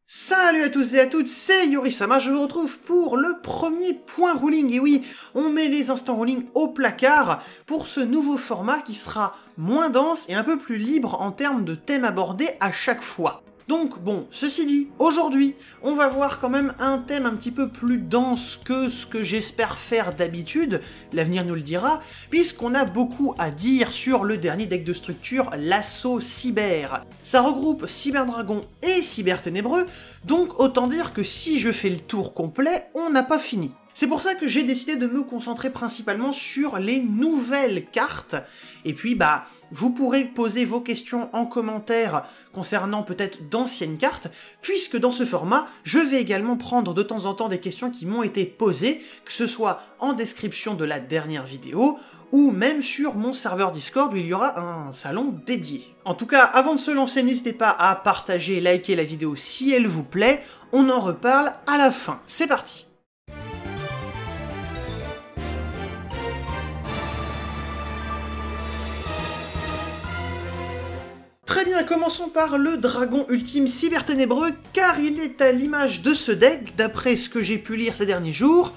Salut à tous et à toutes, c'est Yorisama, je vous retrouve pour le premier point ruling, et oui, on met les instants ruling au placard pour ce nouveau format qui sera moins dense et un peu plus libre en termes de thèmes abordés à chaque fois. Donc bon, ceci dit, aujourd'hui, on va voir quand même un thème un petit peu plus dense que ce que j'espère faire d'habitude, l'avenir nous le dira, puisqu'on a beaucoup à dire sur le dernier deck de structure, l'Assaut Cyber. Ça regroupe Cyberdragon et Cyberténébreux, donc autant dire que si je fais le tour complet, on n'a pas fini. C'est pour ça que j'ai décidé de me concentrer principalement sur les nouvelles cartes, et puis vous pourrez poser vos questions en commentaire concernant peut-être d'anciennes cartes, puisque dans ce format, je vais également prendre de temps en temps des questions qui m'ont été posées, que ce soit en description de la dernière vidéo, ou même sur mon serveur Discord où il y aura un salon dédié. En tout cas, avant de se lancer, n'hésitez pas à partager et liker la vidéo si elle vous plaît, on en reparle à la fin. C'est parti! Très bien, commençons par le dragon ultime cyberténébreux, car il est à l'image de ce deck, d'après ce que j'ai pu lire ces derniers jours,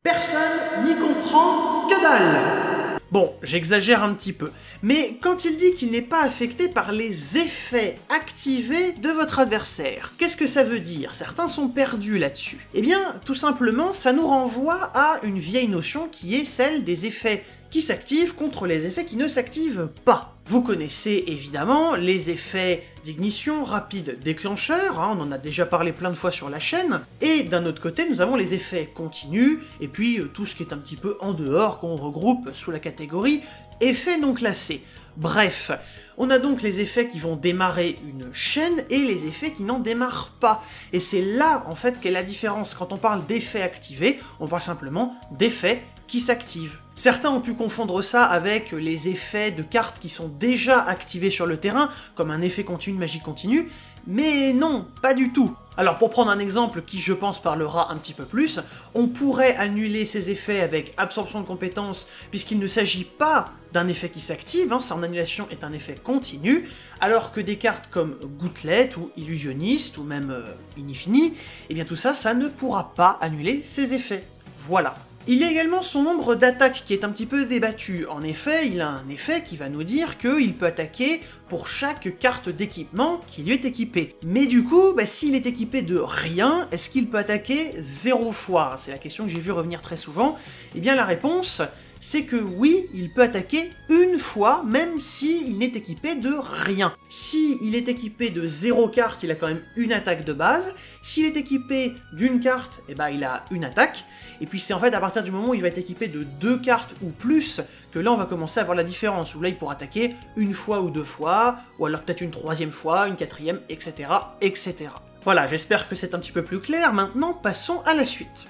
personne n'y comprend que dalle. Bon, j'exagère un petit peu, mais quand il dit qu'il n'est pas affecté par les effets activés de votre adversaire, qu'est-ce que ça veut dire? Certains sont perdus là-dessus. Eh bien, tout simplement, ça nous renvoie à une vieille notion qui est celle des effets qui s'activent contre les effets qui ne s'activent pas. Vous connaissez évidemment les effets d'ignition rapide déclencheur, on en a déjà parlé plein de fois sur la chaîne, et d'un autre côté nous avons les effets continus, et puis tout ce qui est un petit peu en dehors qu'on regroupe sous la catégorie effets non classés. Bref, on a donc les effets qui vont démarrer une chaîne et les effets qui n'en démarrent pas. Et c'est là en fait qu'est la différence. Quand on parle d'effets activés, on parle simplement d'effets qui s'activent. Certains ont pu confondre ça avec les effets de cartes qui sont déjà activées sur le terrain, comme un effet continu de magie continue, mais non, pas du tout. Alors pour prendre un exemple qui je pense parlera un petit peu plus, on pourrait annuler ces effets avec absorption de compétences puisqu'il ne s'agit pas d'un effet qui s'active, son annulation est un effet continu, alors que des cartes comme Gouttelette ou Illusionniste ou même Inifini, eh bien tout ça, ça ne pourra pas annuler ces effets. Voilà. Il y a également son nombre d'attaques qui est un petit peu débattu. En effet, il a un effet qui va nous dire qu'il peut attaquer pour chaque carte d'équipement qui lui est équipée. Mais du coup, s'il est équipé de rien, est-ce qu'il peut attaquer 0 fois? C'est la question que j'ai vu revenir très souvent. Eh bien la réponse, c'est que oui, il peut attaquer une fois, même s'il n'est équipé de rien. S'il est équipé de 0 cartes, il a quand même une attaque de base. S'il est équipé d'une carte, il a une attaque. Et puis c'est en fait à partir du moment où il va être équipé de 2 cartes ou plus, que là on va commencer à voir la différence, où là il pourra attaquer une fois ou 2 fois, ou alors peut-être une 3e fois, une 4e, etc., etc. Voilà, j'espère que c'est un petit peu plus clair, maintenant passons à la suite.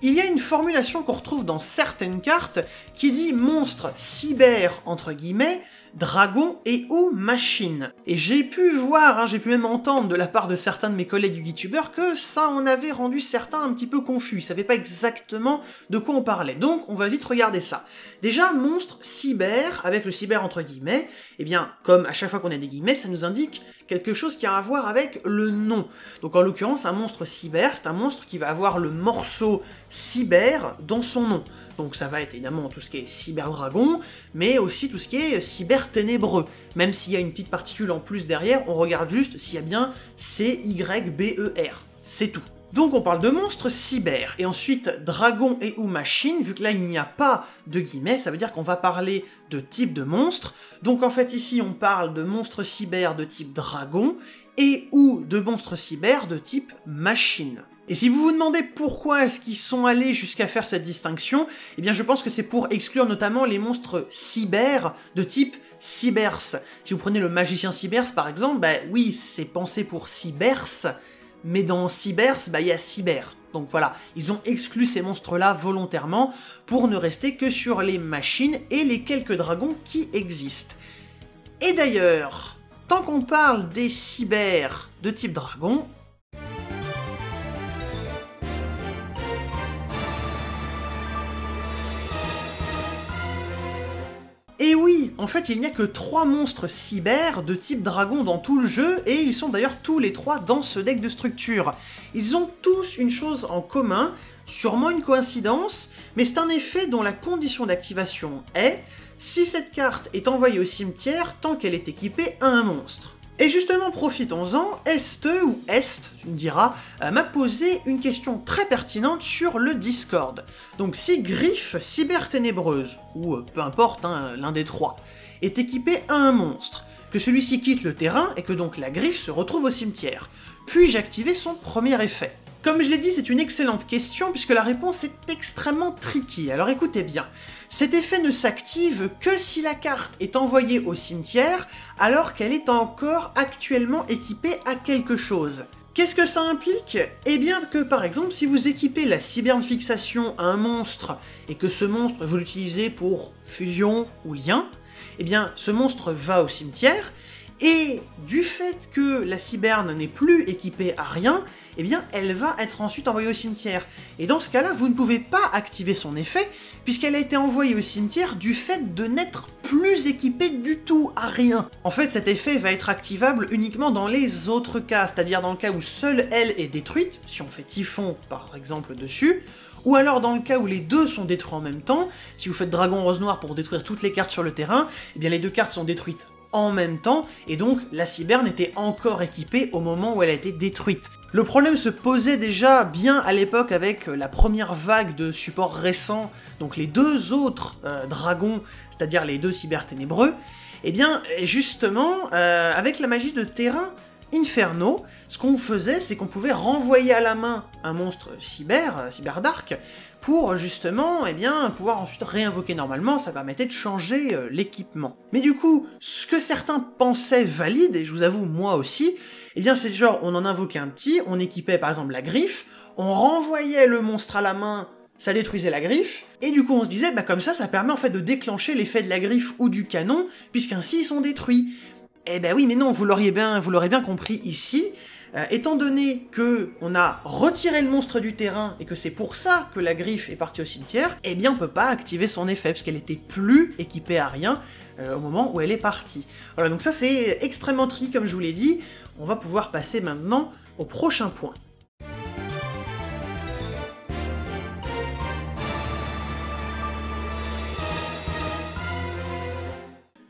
Il y a une formulation qu'on retrouve dans certaines cartes qui dit monstre cyber, entre guillemets, dragon et ou machine. Et j'ai pu voir, j'ai pu même entendre de la part de certains de mes collègues youtubeurs que ça en avait rendu certains un petit peu confus, ils savaient pas exactement de quoi on parlait. Donc on va vite regarder ça. Déjà, monstre cyber, avec le cyber entre guillemets, eh bien, comme à chaque fois qu'on a des guillemets, ça nous indique quelque chose qui a à voir avec le nom. Donc en l'occurrence, un monstre cyber, c'est un monstre qui va avoir le morceau cyber dans son nom. Donc ça va être évidemment tout ce qui est cyberdragon, mais aussi tout ce qui est cyberténébreux. Même s'il y a une petite particule en plus derrière, on regarde juste s'il y a bien C-Y-B-E-R. C'est tout. Donc on parle de monstres cyber, et ensuite dragon et ou machine, vu que là il n'y a pas de guillemets, ça veut dire qu'on va parler de type de monstre. Donc en fait ici on parle de monstres cyber de type dragon, et ou de monstres cyber de type machine. Et si vous vous demandez pourquoi est-ce qu'ils sont allés jusqu'à faire cette distinction, eh bien je pense que c'est pour exclure notamment les monstres cyber de type Cybers. Si vous prenez le magicien Cybers par exemple, oui, c'est pensé pour Cybers, mais dans Cybers, il y a cyber. Donc voilà, ils ont exclu ces monstres-là volontairement pour ne rester que sur les machines et les quelques dragons qui existent. Et d'ailleurs, tant qu'on parle des cyber de type dragon, Et oui, en fait il n'y a que 3 monstres cyber de type dragon dans tout le jeu, et ils sont d'ailleurs tous les 3 dans ce deck de structure. Ils ont tous une chose en commun, sûrement une coïncidence, mais c'est un effet dont la condition d'activation est si cette carte est envoyée au cimetière tant qu'elle est équipée à un monstre. Et justement, profitons-en, Est, ou Est, tu me diras, m'a posé une question très pertinente sur le Discord. Donc si Griffe Cyberténébreuse, ou peu importe, hein, l'un des 3, est équipé à un monstre, que celui-ci quitte le terrain et que donc la griffe se retrouve au cimetière, puis-je activer son premier effet? Comme je l'ai dit, c'est une excellente question puisque la réponse est extrêmement tricky, alors écoutez bien. Cet effet ne s'active que si la carte est envoyée au cimetière alors qu'elle est encore actuellement équipée à quelque chose. Qu'est-ce que ça implique? Eh bien que par exemple, si vous équipez la cyberne fixation à un monstre et que ce monstre vous l'utilisez pour fusion ou lien, eh bien ce monstre va au cimetière, et du fait que la cyberne n'est plus équipée à rien, eh bien elle va être ensuite envoyée au cimetière. Et dans ce cas-là, vous ne pouvez pas activer son effet, puisqu'elle a été envoyée au cimetière du fait de n'être plus équipée du tout à rien. En fait, cet effet va être activable uniquement dans les autres cas, c'est-à-dire dans le cas où seule elle est détruite, si on fait Typhon par exemple dessus, ou alors dans le cas où les deux sont détruits en même temps, si vous faites Dragon Rose Noir pour détruire toutes les cartes sur le terrain, eh bien les deux cartes sont détruites en même temps, et donc la cyberne était encore équipée au moment où elle a été détruite. Le problème se posait déjà bien à l'époque avec la première vague de supports récents, donc les deux autres dragons, c'est-à-dire les deux cyberténébreux, et bien justement, avec la magie de terrain Inferno, ce qu'on faisait, c'est qu'on pouvait renvoyer à la main un monstre cyberdark, pour justement, eh bien, pouvoir ensuite réinvoquer normalement, ça permettait de changer l'équipement. Mais du coup, ce que certains pensaient valide, et je vous avoue, moi aussi, eh bien c'est genre, on en invoquait un petit, on équipait par exemple la griffe, on renvoyait le monstre à la main, ça détruisait la griffe, et du coup on se disait, bah comme ça permet en fait de déclencher l'effet de la griffe ou du canon, puisqu'ainsi ils sont détruits. Eh ben oui, mais non, vous l'aurez bien compris ici, étant donné que on a retiré le monstre du terrain et que c'est pour ça que la griffe est partie au cimetière, eh bien on peut pas activer son effet, parce qu'elle était plus équipée à rien au moment où elle est partie. Voilà, donc ça c'est extrêmement tricky comme je vous l'ai dit, on va pouvoir passer maintenant au prochain point.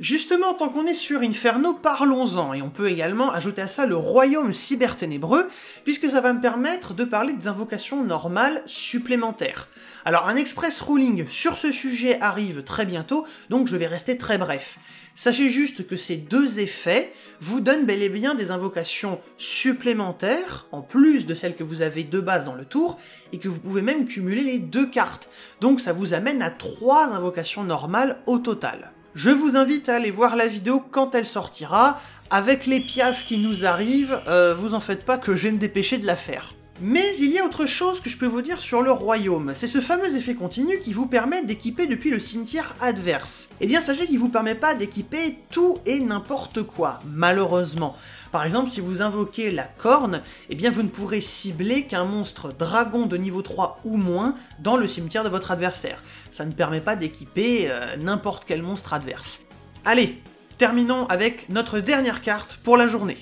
Justement, tant qu'on est sur Inferno, parlons-en, et on peut également ajouter à ça le royaume cyberténébreux, puisque ça va me permettre de parler des invocations normales supplémentaires. Alors un express ruling sur ce sujet arrive très bientôt, donc je vais rester très bref. Sachez juste que ces deux effets vous donnent bel et bien des invocations supplémentaires, en plus de celles que vous avez de base dans le tour, et que vous pouvez même cumuler les deux cartes. Donc ça vous amène à 3 invocations normales au total. Je vous invite à aller voir la vidéo quand elle sortira, avec les piafs qui nous arrivent, vous en faites pas que je vais me dépêcher de la faire. Mais il y a autre chose que je peux vous dire sur le royaume, c'est ce fameux effet continu qui vous permet d'équiper depuis le cimetière adverse. Eh bien sachez qu'il vous permet pas d'équiper tout et n'importe quoi, malheureusement. Par exemple, si vous invoquez la corne, eh bien vous ne pourrez cibler qu'un monstre dragon de niveau 3 ou moins dans le cimetière de votre adversaire. Ça ne permet pas d'équiper n'importe quel monstre adverse. Allez, terminons avec notre dernière carte pour la journée.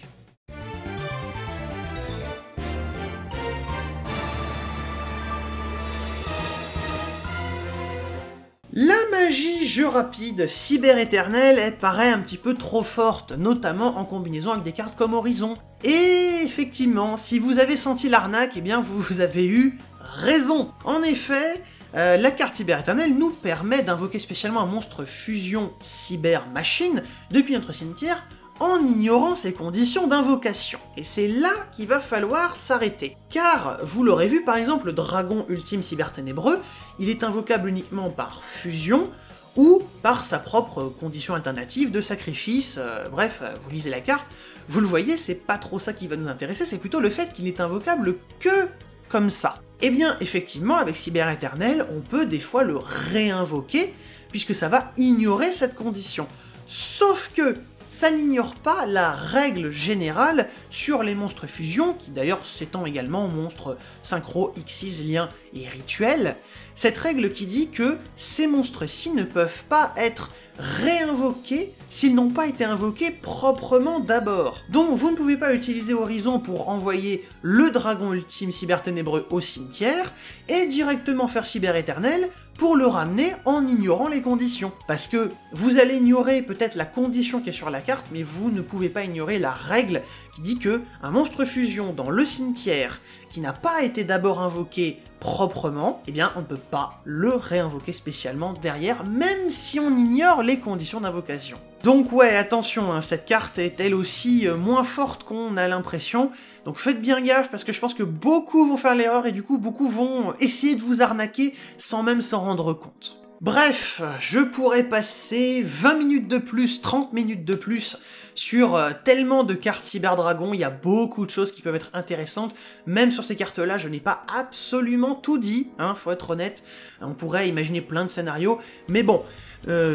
La magie jeu rapide cyber éternel, elle paraît un petit peu trop forte, notamment en combinaison avec des cartes comme Horizon. Et effectivement, si vous avez senti l'arnaque, eh bien vous avez eu raison. En effet, la carte cyber éternelle nous permet d'invoquer spécialement un monstre fusion cyber machine depuis notre cimetière, en ignorant ses conditions d'invocation. Et c'est là qu'il va falloir s'arrêter. Car, vous l'aurez vu, par exemple, le dragon ultime cyberténébreux, il est invocable uniquement par fusion, ou par sa propre condition alternative de sacrifice, bref, vous lisez la carte, vous le voyez, c'est pas trop ça qui va nous intéresser, c'est plutôt le fait qu'il est invocable que comme ça. Eh bien, effectivement, avec Cyber Éternel, on peut des fois le réinvoquer, puisque ça va ignorer cette condition. Sauf que ça n'ignore pas la règle générale sur les monstres fusion, qui d'ailleurs s'étend également aux monstres synchro, Xyz, lien et rituel, Cette règle qui dit que ces monstres-ci ne peuvent pas être réinvoqués s'ils n'ont pas été invoqués proprement d'abord. Donc vous ne pouvez pas utiliser Horizon pour envoyer le dragon ultime cyberténébreux au cimetière et directement faire Cyber Éternel pour le ramener en ignorant les conditions. Parce que vous allez ignorer peut-être la condition qui est sur la carte, mais vous ne pouvez pas ignorer la règle qui dit que un monstre fusion dans le cimetière qui n'a pas été d'abord invoqué proprement, eh bien on ne peut pas le réinvoquer spécialement derrière, même si on ignore les conditions d'invocation. Donc ouais, attention, hein, cette carte est elle aussi moins forte qu'on a l'impression, donc faites bien gaffe parce que je pense que beaucoup vont faire l'erreur et du coup beaucoup vont essayer de vous arnaquer sans même s'en rendre compte. Bref, je pourrais passer 20 minutes de plus, 30 minutes de plus sur tellement de cartes Cyberdragon, il y a beaucoup de choses qui peuvent être intéressantes, même sur ces cartes-là, je n'ai pas absolument tout dit, hein, faut être honnête, on pourrait imaginer plein de scénarios, mais bon,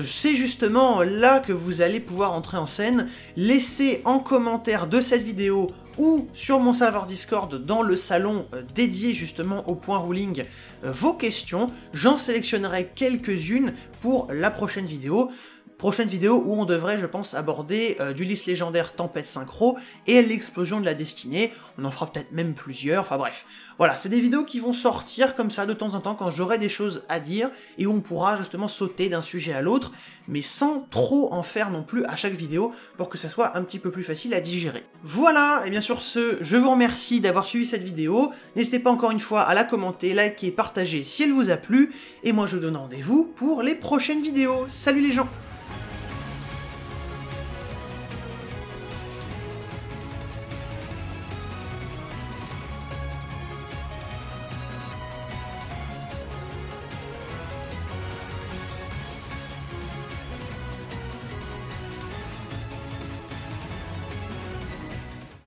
c'est justement là que vous allez pouvoir entrer en scène. Laissez en commentaire de cette vidéo ou sur mon serveur Discord dans le salon dédié justement au point ruling vos questions. J'en sélectionnerai quelques-unes pour la prochaine vidéo. Prochaine vidéo où on devrait, je pense, aborder d'Ulysse légendaire Tempête Synchro et l'explosion de la destinée. On en fera peut-être même plusieurs, enfin bref. Voilà, c'est des vidéos qui vont sortir comme ça de temps en temps quand j'aurai des choses à dire et où on pourra justement sauter d'un sujet à l'autre, mais sans trop en faire non plus à chaque vidéo pour que ça soit un petit peu plus facile à digérer. Voilà, et bien sur ce, je vous remercie d'avoir suivi cette vidéo. N'hésitez pas encore une fois à la commenter, liker, partager si elle vous a plu, et moi je vous donne rendez-vous pour les prochaines vidéos. Salut les gens!